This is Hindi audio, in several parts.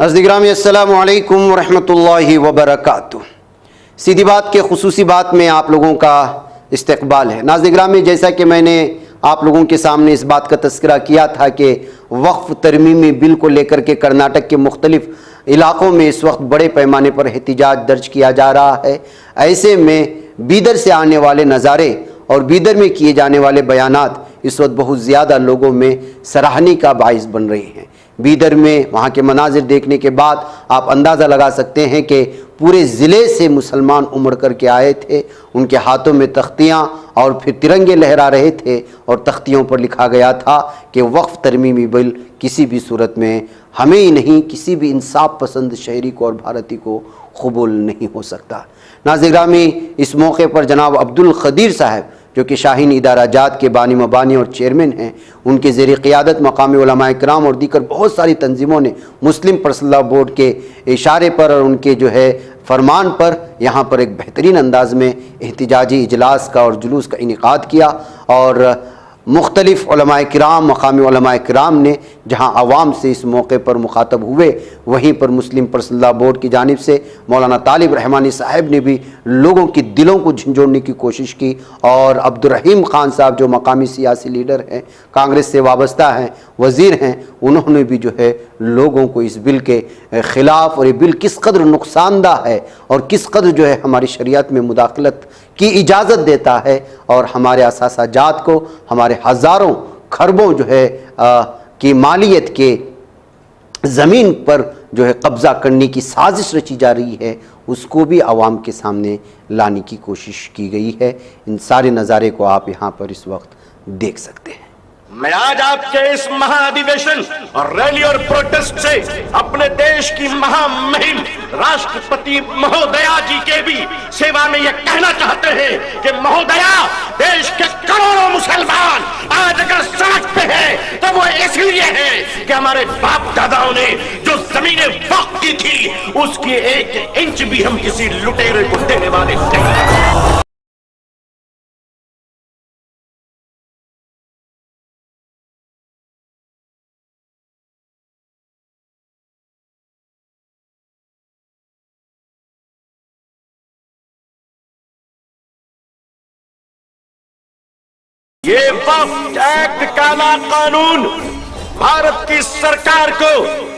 अस्सलाम वालेकुम रहमतुल्लाहि व बरकातुहू। सीधी बात के खुसूसी बात में आप लोगों का इस्तकबाल है। नाज़रीन, जैसा कि मैंने आप लोगों के सामने इस बात का तज़किरा किया था कि वक्फ़ तरमीमी बिल को लेकर के कर्नाटक के मुख्तलिफ इलाक़ों में इस वक्त बड़े पैमाने पर एहतिजाज दर्ज किया जा रहा है। ऐसे में बीदर से आने वाले नज़ारे और बीदर में किए जाने वाले बयानात इस वक्त बहुत ज़्यादा लोगों में सराहनी का बाइस बन रहे हैं। बीदर में वहाँ के मनाजिर देखने के बाद आप अंदाज़ा लगा सकते हैं कि पूरे ज़िले से मुसलमान उमड़ कर के आए थे। उनके हाथों में तख्तियाँ और फिर तिरंगे लहरा रहे थे और तख्तियों पर लिखा गया था कि वक्फ़ तरमीमी बिल किसी भी सूरत में हमें ही नहीं, किसी भी इंसाफ पसंद शहरी को और भारतीय को कबूल नहीं हो सकता। नाज़रीन, इस मौके पर जनाब अब्दुल क़दीर साहब, जो कि शाहीन इदारा जात के बानी मबानी और चेयरमैन हैं, उनके ज़ेर क़ियादत मकामी उलमाए किराम और दीगर बहुत सारी तंजीमों ने मुस्लिम पर्सनल लॉ बोर्ड के इशारे पर और उनके जो है फरमान पर यहाँ पर एक बेहतरीन अंदाज में एहतिजाजी इजलास का और जुलूस का इनेकाद किया। और मुख्तलिफ़ उलमाए किराम, मकामी उलमाए किराम ने जहाँ आवाम से इस मौके पर मुखातब हुए, वहीं पर मुस्लिम पर्सनल लॉ बोर्ड की जानिब से मौलाना तालिब रहमानी साहब ने भी लोगों के दिलों को झंझोड़ने की कोशिश की। और अब्दुर्रहीम खान साहब, जो मकामी सियासी लीडर हैं, कांग्रेस से वाबस्ता हैं, वज़ीर हैं, उन्होंने भी जो है लोगों को इस बिल के ख़िलाफ़ और ये बिल किस कदर नुकसानदा है और किस कदर जो है हमारी शरीयत में मुदाखलत की इजाज़त देता है और हमारे असासाजात को, हमारे हज़ारों खरबों जो है की मालियत के ज़मीन पर जो है कब्ज़ा करने की साजिश रची जा रही है, उसको भी आवाम के सामने लाने की कोशिश की गई है। इन सारे नज़ारे को आप यहाँ पर इस वक्त देख सकते हैं। मैं आज आपके इस महाधिवेशन और रैली और प्रोटेस्ट से अपने देश की महामहिम राष्ट्रपति महोदया जी के भी सेवा में यह कहना चाहते हैं कि महोदया, देश के करोड़ों मुसलमान आज अगर सड़क पे हैं तो वो इसलिए है कि हमारे बाप दादाओं ने जो जमीनें वक्फ की थी उसकी एक इंच भी हम किसी लुटेरे को देने वाले नहीं। ये वक्फ एक्ट काला कानून भारत की सरकार को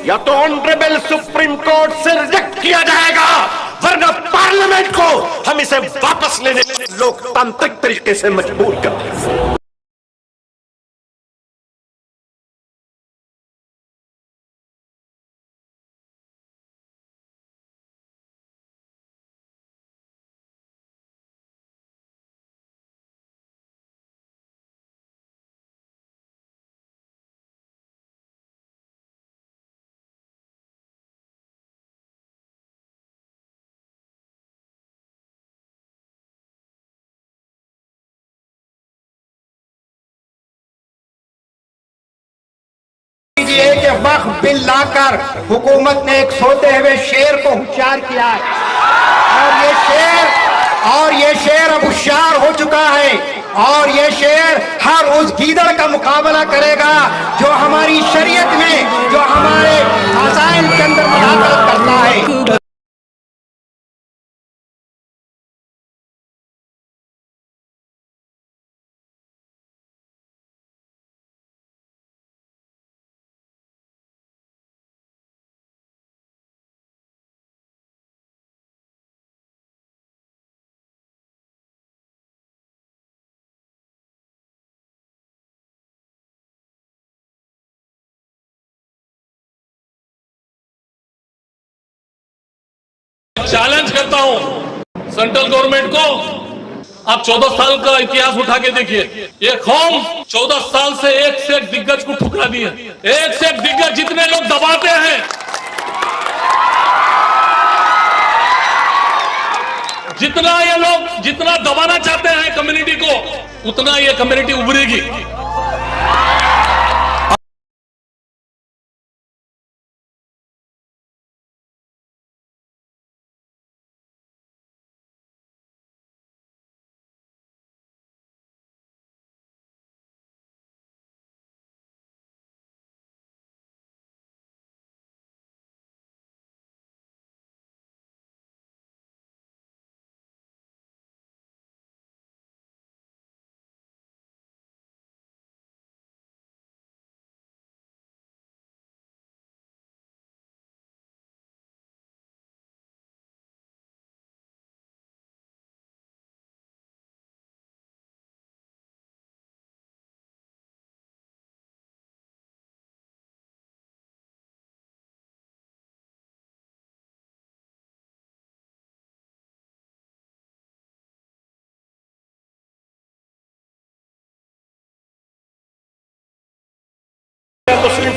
या तो ऑनरेबल सुप्रीम कोर्ट से रिजेक्ट किया जाएगा, वरना पार्लियामेंट को हम इसे वापस लेने लोकतांत्रिक तरीके से मजबूर कर देंगे। कि वक्फ बिल लाकर हुकूमत ने एक सोते हुए शेर को होशियार किया है और ये शेर अब होशियार हो चुका है और ये शेर हर उस गीदड़ का मुकाबला करेगा जो हमारी शरीयत में, जो हमारे मसाइल के अंदर मुदाखलत करता है। चैलेंज करता हूं सेंट्रल गवर्नमेंट को, आप 14 साल का इतिहास उठा के देखिए। ये कौम 14 साल से एक दिग्गज को ठुकरा दिया। एक से एक दिग्गज जितने लोग दबाते हैं, जितना ये लोग जितना दबाना चाहते हैं कम्युनिटी को, उतना ये कम्युनिटी उभरेगी।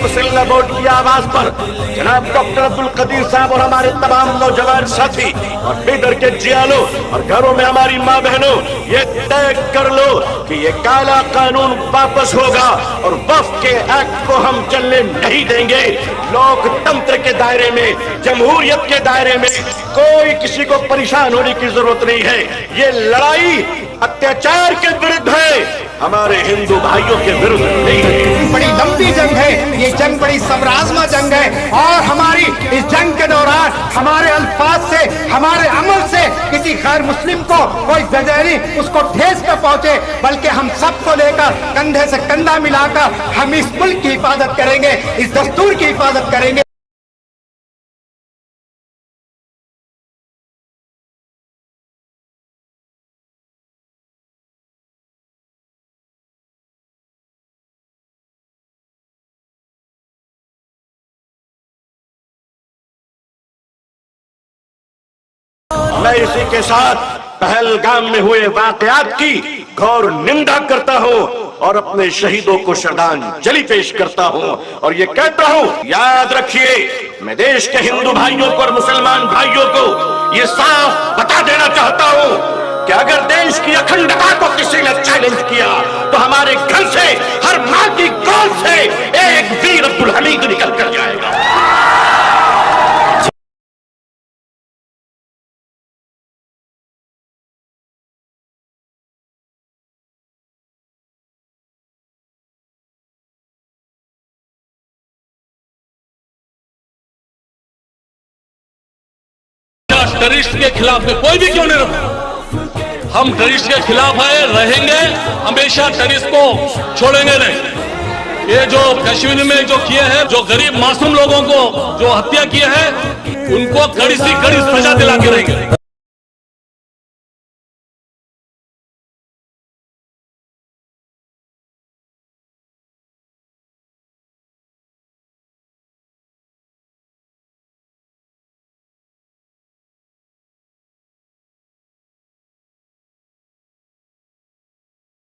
पसरल्ला बोर्ड की आवाज पर जनाब डॉक्टर अब्दुल कदीर साहब और हमारे तमाम नौजवान साथी और बेदर के जियालो और घरों में हमारी माँ बहनों, ये तय कर लो कि ये काला कानून वापस होगा और वक्फ के एक्ट को हम चलने नहीं देंगे। लोकतंत्र के दायरे में, जमहूरियत के दायरे में कोई किसी को परेशान होने की जरूरत नहीं है। ये लड़ाई अत्याचार के विरुद्ध है, हमारे हिंदू भाइयों के विरुद्ध नहीं है। बड़ी लंबी जंग है ये, जंग बड़ी समराजमा जंग है और हमारी इस जंग के दौरान हमारे अल्फाज से, हमारे अमल से किसी गैर मुस्लिम को कोई जजरी उसको ठेस न पहुंचे, बल्कि हम सबको लेकर कंधे से कंधा मिलाकर हम इस मुल्क की हिफाजत करेंगे, इस दस्तूर की हिफाजत करेंगे। मैं इसी के साथ पहलगाम में हुए वाकयात की घोर निंदा करता हूँ और अपने शहीदों को श्रद्धांजलि पेश करता हूँ और ये कहता हूँ, याद रखिए, मैं देश के हिंदू भाइयों को और मुसलमान भाइयों को ये साफ बता देना चाहता हूँ कि अगर देश की अखंडता को किसी ने चैलेंज किया तो हमारे घर से, हर माँ की गोद से एक वीर अब्दुल हमीद निकल कर जाएगा। टेररिस्ट के खिलाफ में कोई भी क्यों नहीं रहा, हम टेररिस्ट के खिलाफ आए, रहेंगे हमेशा, टेररिस्ट को छोड़ेंगे नहीं। ये जो कश्मीर में जो किए हैं, जो गरीब मासूम लोगों को जो हत्या किए हैं, उनको कड़ी से कड़ी सजा दिला के रहेंगे।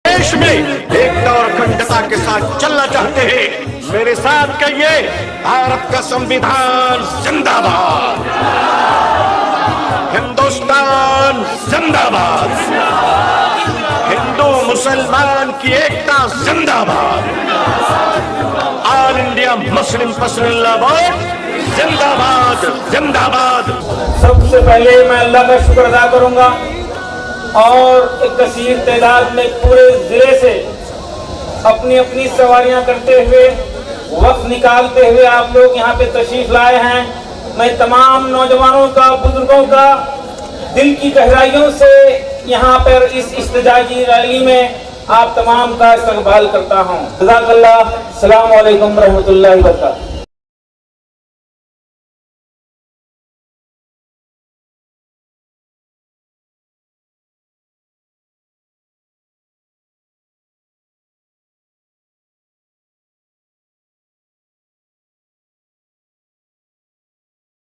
देश में एकता और अखंडता के साथ चलना चाहते हैं, मेरे साथ कहिए, भारत का संविधान जिंदाबाद, हिंदुस्तान जिंदाबाद, हिंदू मुसलमान की एकता जिंदाबाद, ऑल इंडिया मुस्लिम पसरल्ला बोर्ड जिंदाबाद जिंदाबाद। सबसे पहले मैं अल्लाह का शुक्र अदा करूंगा और एक कसीर तादाद में पूरे जिले से अपनी अपनी सवारियां करते हुए, वक्त निकालते हुए आप लोग यहाँ पे तशरीफ लाए हैं। मैं तमाम नौजवानों का, बुजुर्गों का दिल की गहराइयों से यहाँ पर इस इस्तिजाजी रैली में आप तमाम का इस्तकबाल करता हूँ। जज़ाकल्लाह। अस्सलामु अलैकुम रहमतुल्लाहि व बरकातहू।